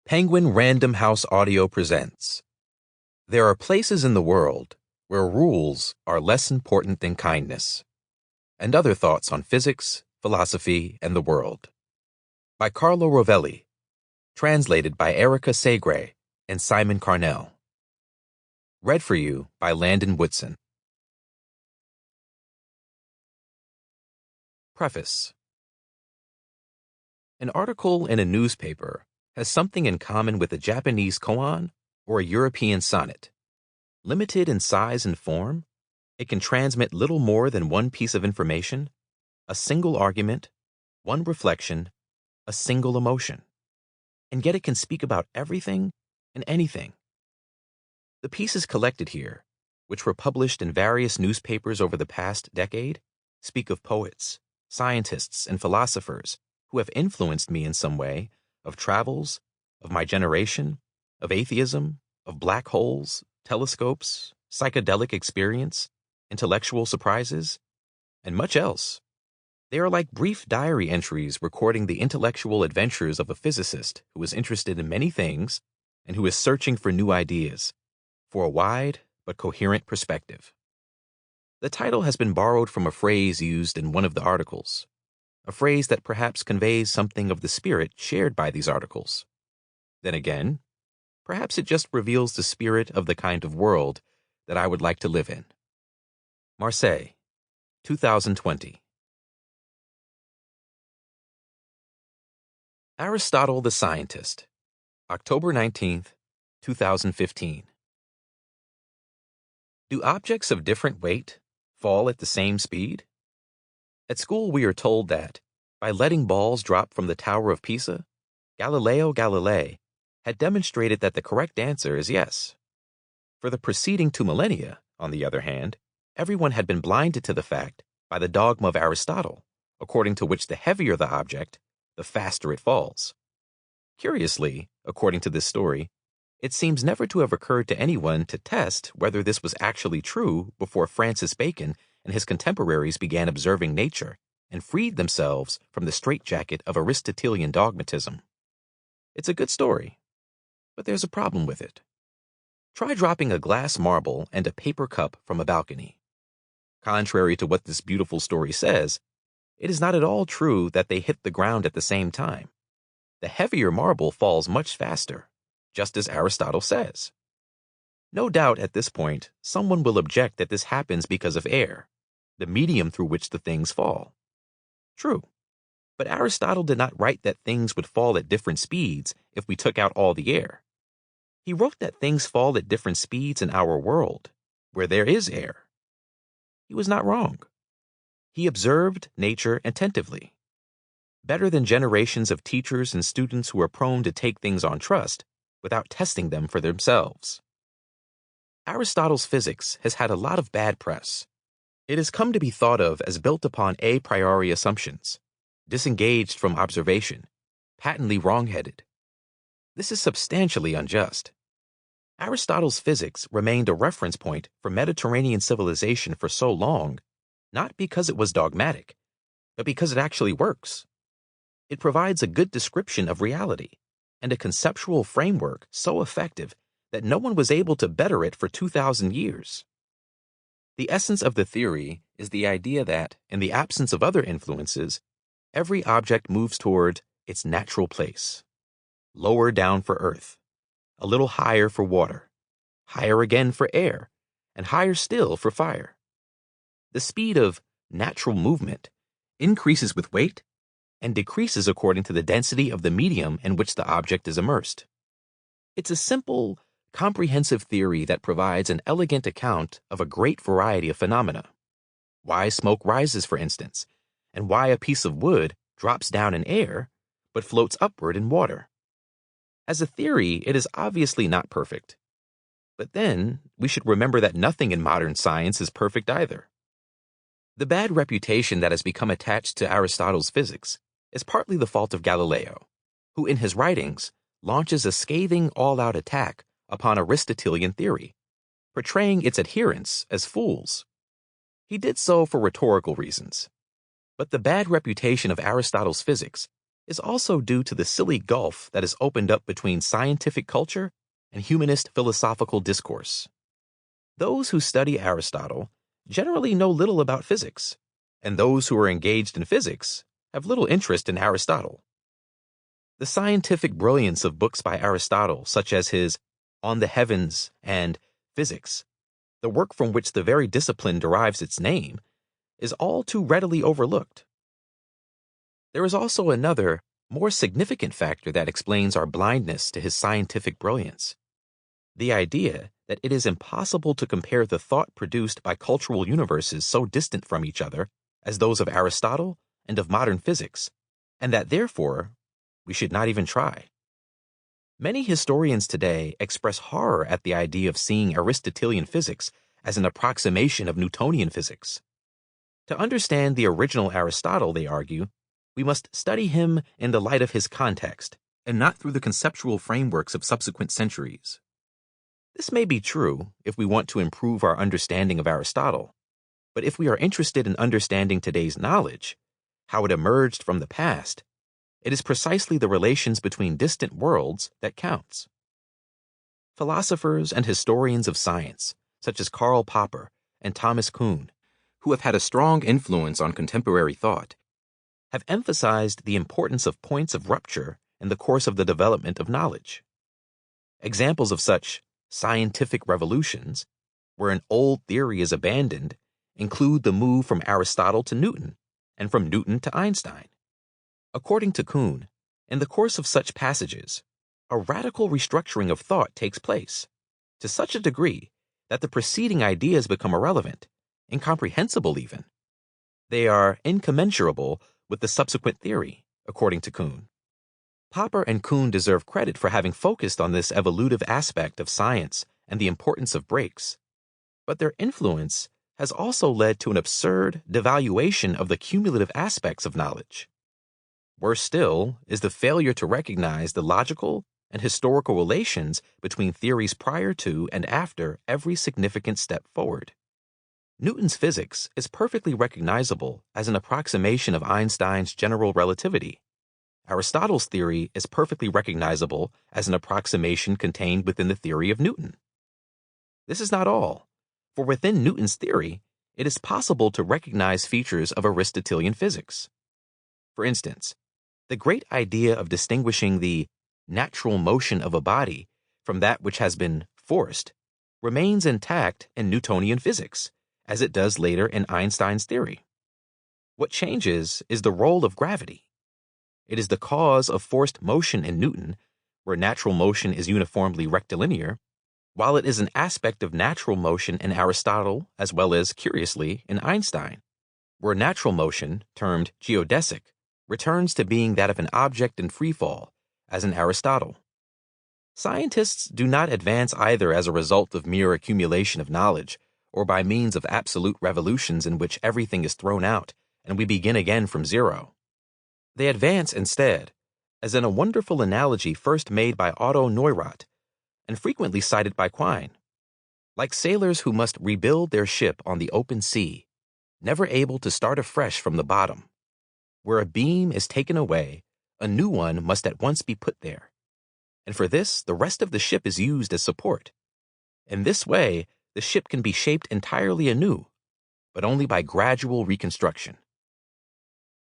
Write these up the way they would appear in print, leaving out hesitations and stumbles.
Penguin Random House Audio presents. There are places in the world where rules are less important than kindness, and other thoughts on physics, philosophy, and the world. By Carlo Rovelli, translated by Erica Segre and Simon Carnell. Read for you by Landon Woodson. Preface. An article in a newspaper has something in common with a Japanese koan or a European sonnet. Limited in size and form, it can transmit little more than one piece of information, a single argument, one reflection, a single emotion. And yet it can speak about everything and anything. The pieces collected here, which were published in various newspapers over the past decade, speak of poets, scientists, and philosophers who have influenced me in some way, of travels, of my generation, of atheism, of black holes, telescopes, psychedelic experience, intellectual surprises, and much else. They are like brief diary entries recording the intellectual adventures of a physicist who is interested in many things and who is searching for new ideas, for a wide but coherent perspective. The title has been borrowed from a phrase used in one of the articles, a phrase that perhaps conveys something of the spirit shared by these articles. Then again, perhaps it just reveals the spirit of the kind of world that I would like to live in. Marseille, 2020. Aristotle the Scientist, October 19th, 2015. Do objects of different weight fall at the same speed? At school we are told that, by letting balls drop from the Tower of Pisa, Galileo Galilei had demonstrated that the correct answer is yes. For the preceding 2 millennia, on the other hand, everyone had been blinded to the fact by the dogma of Aristotle, according to which the heavier the object, the faster it falls. Curiously, according to this story, it seems never to have occurred to anyone to test whether this was actually true before Francis Bacon and his contemporaries began observing nature and freed themselves from the straitjacket of Aristotelian dogmatism. It's a good story, but there's a problem with it. Try dropping a glass marble and a paper cup from a balcony. Contrary to what this beautiful story says, it is not at all true that they hit the ground at the same time. The heavier marble falls much faster, just as Aristotle says. No doubt at this point, someone will object that this happens because of air, the medium through which the things fall. True, but Aristotle did not write that things would fall at different speeds if we took out all the air. He wrote that things fall at different speeds in our world, where there is air. He was not wrong. He observed nature attentively. Better than generations of teachers and students who are prone to take things on trust without testing them for themselves. Aristotle's physics has had a lot of bad press. It has come to be thought of as built upon a priori assumptions, disengaged from observation, patently wrong-headed. This is substantially unjust. Aristotle's physics remained a reference point for Mediterranean civilization for so long, not because it was dogmatic, but because it actually works. It provides a good description of reality and a conceptual framework so effective that no one was able to better it for 2,000 years. The essence of the theory is the idea that, in the absence of other influences, every object moves toward its natural place. Lower down for earth, a little higher for water, higher again for air, and higher still for fire. The speed of natural movement increases with weight and decreases according to the density of the medium in which the object is immersed. It's a simple, comprehensive theory that provides an elegant account of a great variety of phenomena. Why smoke rises, for instance, and why a piece of wood drops down in air but floats upward in water. As a theory, it is obviously not perfect. But then, we should remember that nothing in modern science is perfect either. The bad reputation that has become attached to Aristotle's physics is partly the fault of Galileo, who in his writings launches a scathing all-out attack upon Aristotelian theory, portraying its adherents as fools. He did so for rhetorical reasons. But the bad reputation of Aristotle's physics is also due to the silly gulf that has opened up between scientific culture and humanist philosophical discourse. Those who study Aristotle generally know little about physics, and those who are engaged in physics have little interest in Aristotle. The scientific brilliance of books by Aristotle, such as his On the Heavens and Physics, the work from which the very discipline derives its name, is all too readily overlooked. There is also another, more significant factor that explains our blindness to his scientific brilliance: the idea that it is impossible to compare the thought produced by cultural universes so distant from each other as those of Aristotle and of modern physics, and that therefore we should not even try. Many historians today express horror at the idea of seeing Aristotelian physics as an approximation of Newtonian physics. To understand the original Aristotle, they argue, we must study him in the light of his context, and not through the conceptual frameworks of subsequent centuries. This may be true if we want to improve our understanding of Aristotle, but if we are interested in understanding today's knowledge, how it emerged from the past, it is precisely the relations between distant worlds that counts. Philosophers and historians of science, such as Karl Popper and Thomas Kuhn, who have had a strong influence on contemporary thought, have emphasized the importance of points of rupture in the course of the development of knowledge. Examples of such scientific revolutions, where an old theory is abandoned, include the move from Aristotle to Newton, and from Newton to Einstein. According to Kuhn, in the course of such passages, a radical restructuring of thought takes place, to such a degree that the preceding ideas become irrelevant, incomprehensible even. They are incommensurable with the subsequent theory, according to Kuhn. Popper and Kuhn deserve credit for having focused on this evolutive aspect of science and the importance of breaks, but their influence has also led to an absurd devaluation of the cumulative aspects of knowledge. Worse still is the failure to recognize the logical and historical relations between theories prior to and after every significant step forward. Newton's physics is perfectly recognizable as an approximation of Einstein's general relativity. Aristotle's theory is perfectly recognizable as an approximation contained within the theory of Newton. This is not all, for within Newton's theory, it is possible to recognize features of Aristotelian physics. For instance, the great idea of distinguishing the natural motion of a body from that which has been forced remains intact in Newtonian physics, as it does later in Einstein's theory. What changes is the role of gravity. It is the cause of forced motion in Newton, where natural motion is uniformly rectilinear, while it is an aspect of natural motion in Aristotle as well as, curiously, in Einstein, where natural motion, termed geodesic, returns to being that of an object in freefall, as in Aristotle. Scientists do not advance either as a result of mere accumulation of knowledge, or by means of absolute revolutions in which everything is thrown out and we begin again from zero. They advance instead, as in a wonderful analogy first made by Otto Neurath, and frequently cited by Quine, like sailors who must rebuild their ship on the open sea, never able to start afresh from the bottom. Where a beam is taken away, a new one must at once be put there, and for this the rest of the ship is used as support. In this way, the ship can be shaped entirely anew, but only by gradual reconstruction.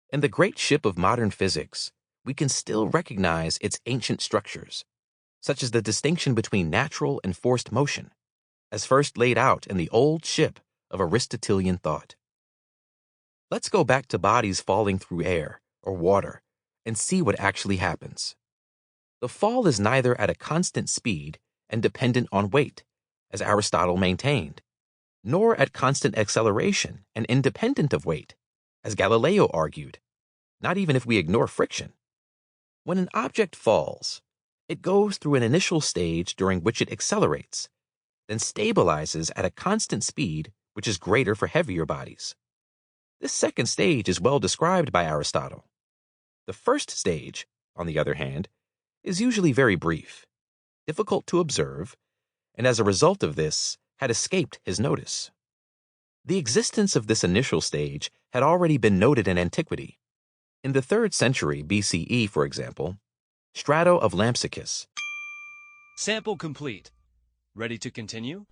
In the great ship of modern physics, we can still recognize its ancient structures, such as the distinction between natural and forced motion, as first laid out in the old ship of Aristotelian thought. Let's go back to bodies falling through air or water and see what actually happens. The fall is neither at a constant speed and dependent on weight, as Aristotle maintained, nor at constant acceleration and independent of weight, as Galileo argued, not even if we ignore friction. When an object falls, it goes through an initial stage during which it accelerates, then stabilizes at a constant speed which is greater for heavier bodies. This second stage is well described by Aristotle. The first stage, on the other hand, is usually very brief, difficult to observe, and as a result of this, had escaped his notice. The existence of this initial stage had already been noted in antiquity. In the 3rd century BCE, for example, Strato of Lampsacus, Sample complete. Ready to continue?